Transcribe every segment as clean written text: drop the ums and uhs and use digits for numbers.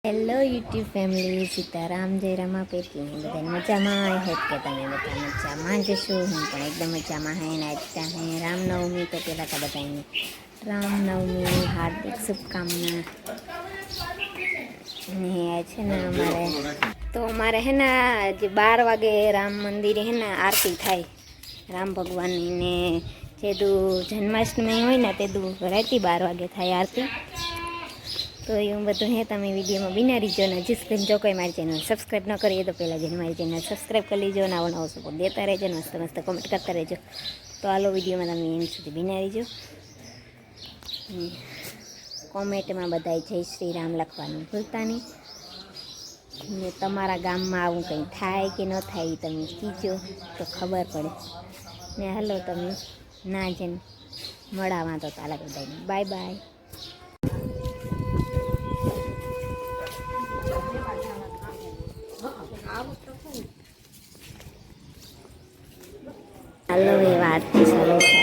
Hello YouTube family, Sitaram જય રમાપીર કી બધા મજામાં. આઈ હોપ કે તમે બધા મજામાં જશો. હું પણ એકદમ મજામાં હે ને આજતા હે રામનવમી. તો પહેલાં તો બધાને રામનવમી હાર્દિક શુભકામના. અને છે ને અમારે હે ને જે 12 વાગે રામ મંદિરે હે ને આરતી થાય રામ ભગવાનની. ને જેદું જન્માષ્ટમી હોય ને તેદું રાતે 12 વાગે થાય આરતી. તો એવું બધું હે, તમે વિડીયોમાં બિના રહીજો. ને હજી સુધી જો કોઈ મારી ચેનલ સબસ્ક્રાઈબ ન કરીએ તો પહેલાં જઈને મારી ચેનલ સબસ્ક્રાઈબ કરી લેજો. નવો નવો સપોર્ટ દેતા રહેજો, મસ્ત મસ્ત કોમેન્ટ કરતા રહેજો. તો હાલો વિડીયોમાં તમે એમ સુધી બિના રહીજો. કોમેન્ટમાં બધાય જય શ્રી રામ લખવાનું ભૂલતા નહીં. ને તમારા ગામમાં આવું કંઈ થાય કે ન થાય એ તમે કીજો તો ખબર પડે. ને હાલો તમે ના જઈને મળાવા તો તાલા બધાને બાય બાય. હાલો એ વાતથી ચાલુ છે.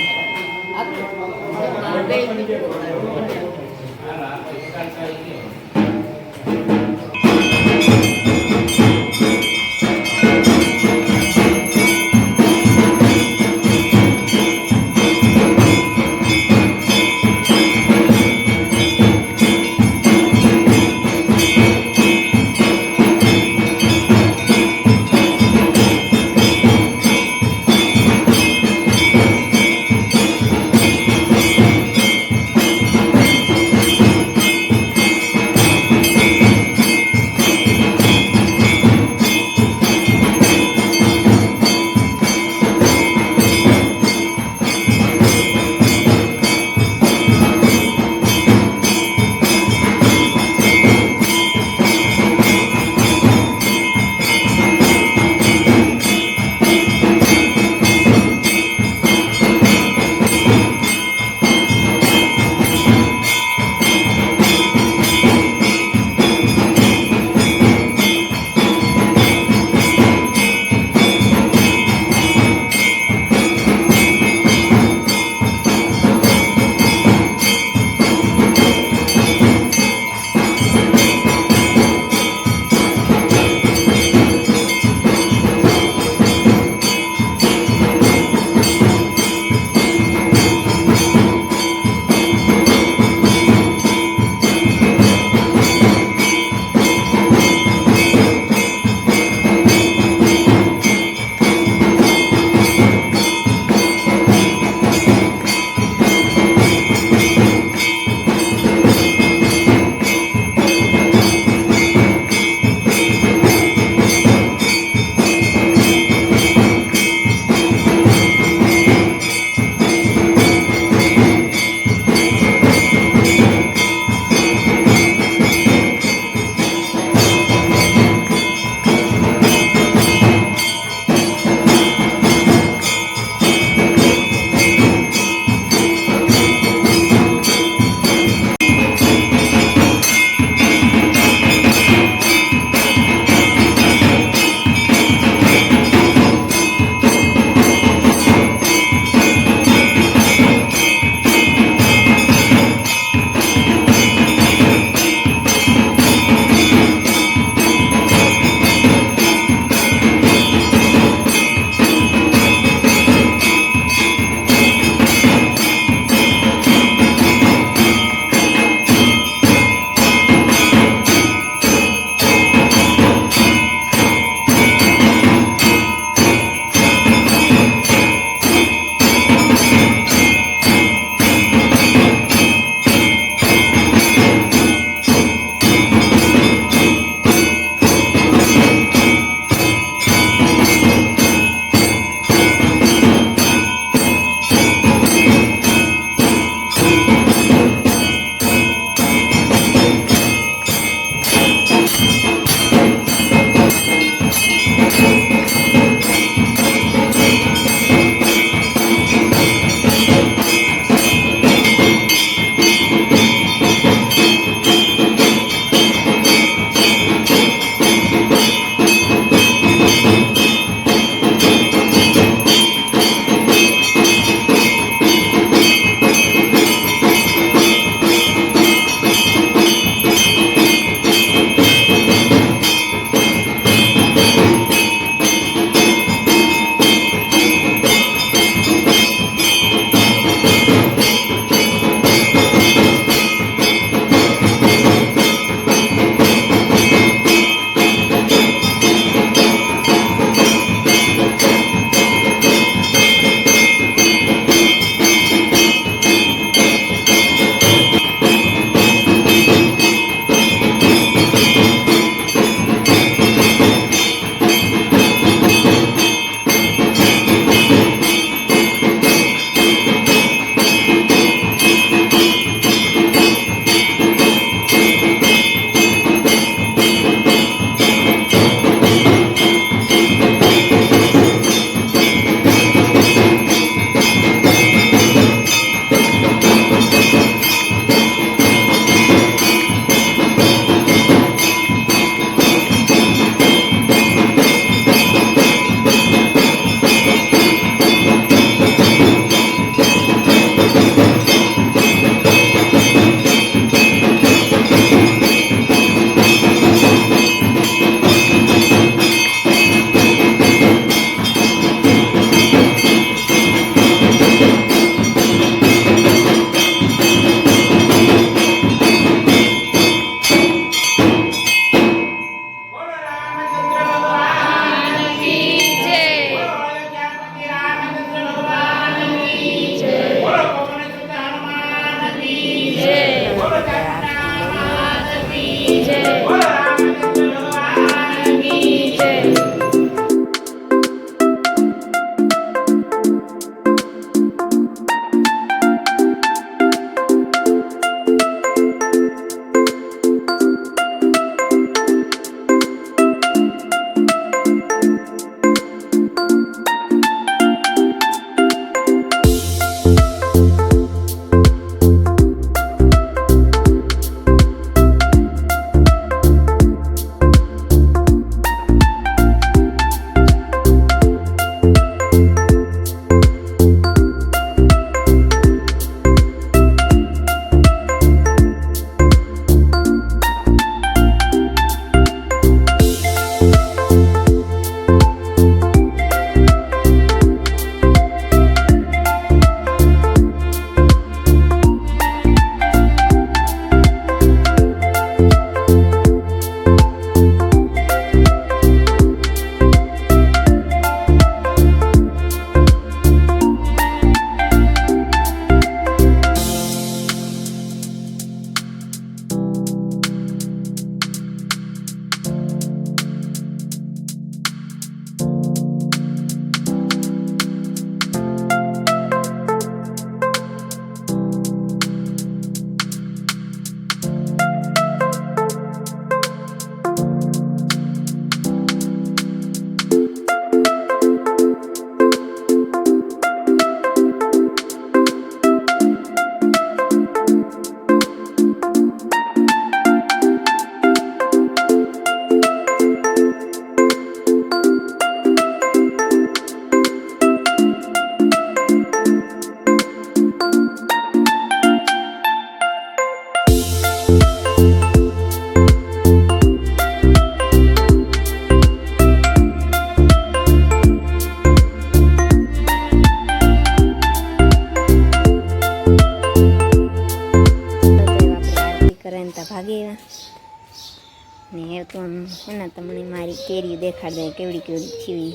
એ તો આમ એના તમને મારી કેરી દેખાડ દે કેવડી કેવડી થવી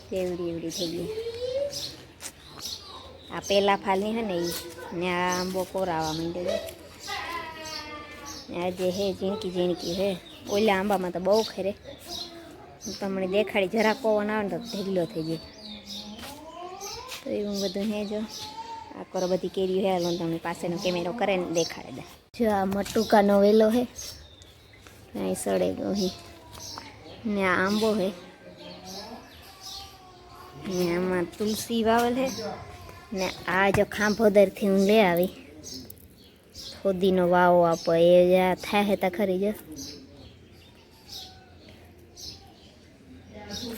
કેવડી એવડી થઈ ગઈ. આ પહેલા ફાલની હે ને એ ને આ આંબો કોરાવા માંડ્યો આજે હે ઝીણકી ઝીણકી હે. ઓલા આંબામાં તો બહુ ખેરે તમને દેખાડી જરાક પવન આવે ને તો ઢીલો થઈ જાય. તો એવું બધું હે જો આ કરો બધી કેરીઓ હે. હાલો તમને પાસેનો કેમેરો કરે ને દેખાડે દે. જો આ મટુકાનો વેલો હે અહીં સડે ગયો હે ને આ આંબો હે ને આમાં તુલસી વાવેલ હે ને આ જો ખાંભોદરથી હું લઈ આવી ફોદીનો વાવો આપો એ જ્યાં થાય હે તા ખરી જો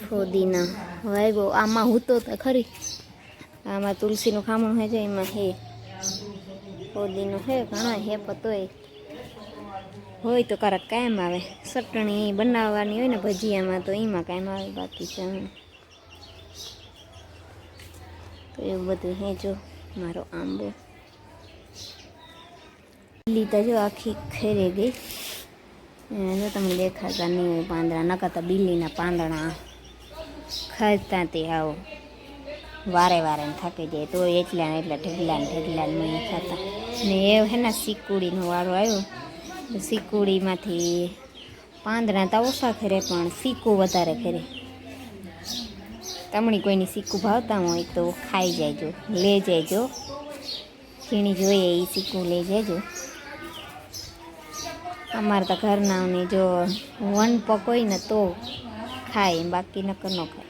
ફોદીનો વાવ્યો આમાં હું તો ખરી. આમાં તુલસીનું ખામણું હે છે એમાં હે ફોદીનો હે ઘણા હે પતોય હોય તો કારક કાયમ આવે. ચટણી બનાવવાની હોય ને ભજીયામાં તો એમાં કાયમ આવે. બાકી છે તો એવું બધું હે જો મારો આંબો લીધા જો આખી ખેરે ગઈ. જો તમને દેખાતા નહીં હોય પાંદડા નકાતા બિલ્લીના પાંદડા ખાતા તે આવો વારે વારે થાકી જાય તો એટલા ને એટલા ઢગલા નહીં ખાતા. ને એ હે ને સિકુડીનો વાળો આવ્યો સિકુડીમાંથી પાંદડા તો ઓછા ખેરે પણ સિક્કું વધારે ખેરે. તમને કોઈની સિક્કું ભાવતા હોય તો ખાઈ જાયજો લે જાયજો ઝીણી જોઈએ એ સિક્કું લઈ જાયજો. અમારે તો ઘરનાઓને જો વન પક હોય ને તો ખાય બાકી નકર ન ખાય.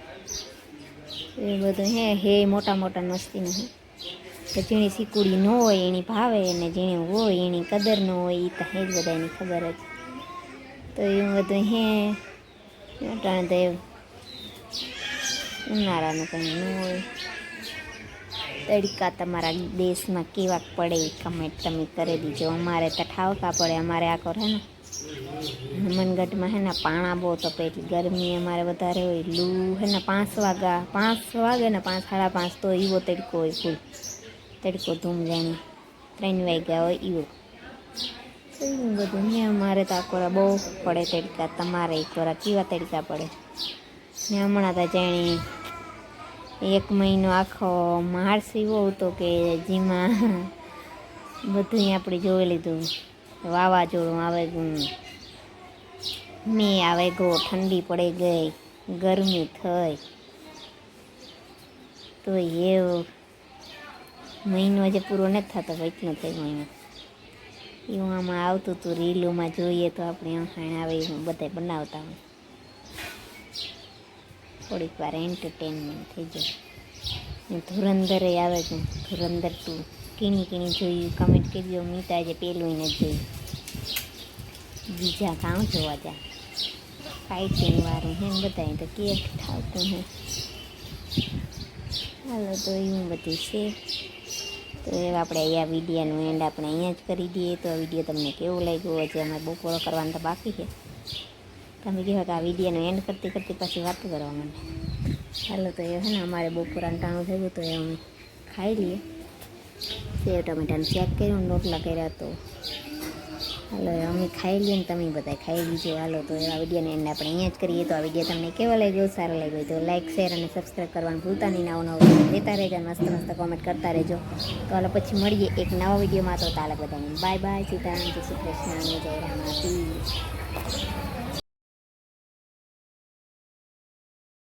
એ બધું હે મોટા મોટા મસ્તીનું હે. તો જેની સિકુડી ન હોય એની ભાવે ને જેને હોય એની કદર ન હોય એ તો હે જ બધા એની ખબર જ. તો એવું બધું હે અટાણે તો ઉનાળાનું કંઈ ન હોય. તડકા તમારા દેશમાં કેવાક પડે કમેન્ટ તમે કરી દીજો. અમારે તો ઠાવકા પડે. અમારે આ કરે ને હમનગઢમાં હે ને પાણા બહુ તપે એટલી ગરમી અમારે વધારે હોય. લૂ હે ને 5 વાગે ને 5 સાડા 5 તો એવો તડકો હોય ફૂલ તડકો ધૂમ જાણે 3 વાગ્યા હોય એવો. એવું બધું ને અમારે તો આકોરા બહુ પડે તડકા. તમારે આકોરા કેવા તડકા પડે ને હમણાં તો જાણે 1 મહિનો આખો માર્ચ એવો હતો કે જેમાં બધું આપણે જોઈ લીધું. વાવાઝોડું આવે મેં આવે ગયો ઠંડી પડે ગઈ ગરમી થઈ તો એવો મહિનો હજી પૂરો નથી થતો એટલો થઈ મહિનો એવું આમાં આવતું હતું. રીલોમાં જોઈએ તો આપણે આખાણ આવે એવું બધા બનાવતા હોય. થોડીક વાર એન્ટરટેનમેન્ટ થઈ જાય. ધુરંધરે આવે છે ધુરંધર 2 કીણી જોયું કમેન્ટ કરજો. મીતા જે પેલું નથી જોયું. બીજા કામ જોવા જા ફાઇટિંગ વાળું હે ને બધા તો કે ઠાવતું હે. હાલો તો એવું બધું છે. તો એ આપણે અહીંયા વિડીયોનું એન્ડ આપણે અહીંયા જ કરી દઈએ. તો આ વિડીયો તમને કેવું લાગ્યું? હજી અમારે બપોરો કરવાનું તો બાકી છે. તમે કહો કે આ વિડીયોનું એન્ડ કરતી પછી વાત કરવા માંડે. હાલો તો એ હે ને અમારે બપોરાનું ટાણું થયું તો એ અમે ખાઈ લઈએ. સેવ ટમેટાનું શાક કર્યું રોટલા કર્યા તો હાલો અમે ખાઈ લઈએ ને તમે બધા ખાઈ લીજો. હાલો તો આ વિડીયોને એન્ડ આપણે અહીંયા જ કરીએ. તો આ વિડીયો તમને કેવો લાગ્યો? સારો લાગ્યો તો લાઇક શેર અને સબસ્ક્રાઈબ કરવાનું ભૂલતા નહીં. નવો લેતા રહેજો મસ્ત કોમેન્ટ કરતા રહેજો. તો હાલો પછી મળીએ એક નવા વિડીયોમાં. તો તાલે બધાને બાય બાય. સીતારામ જય શ્રી કૃષ્ણ જય રામ.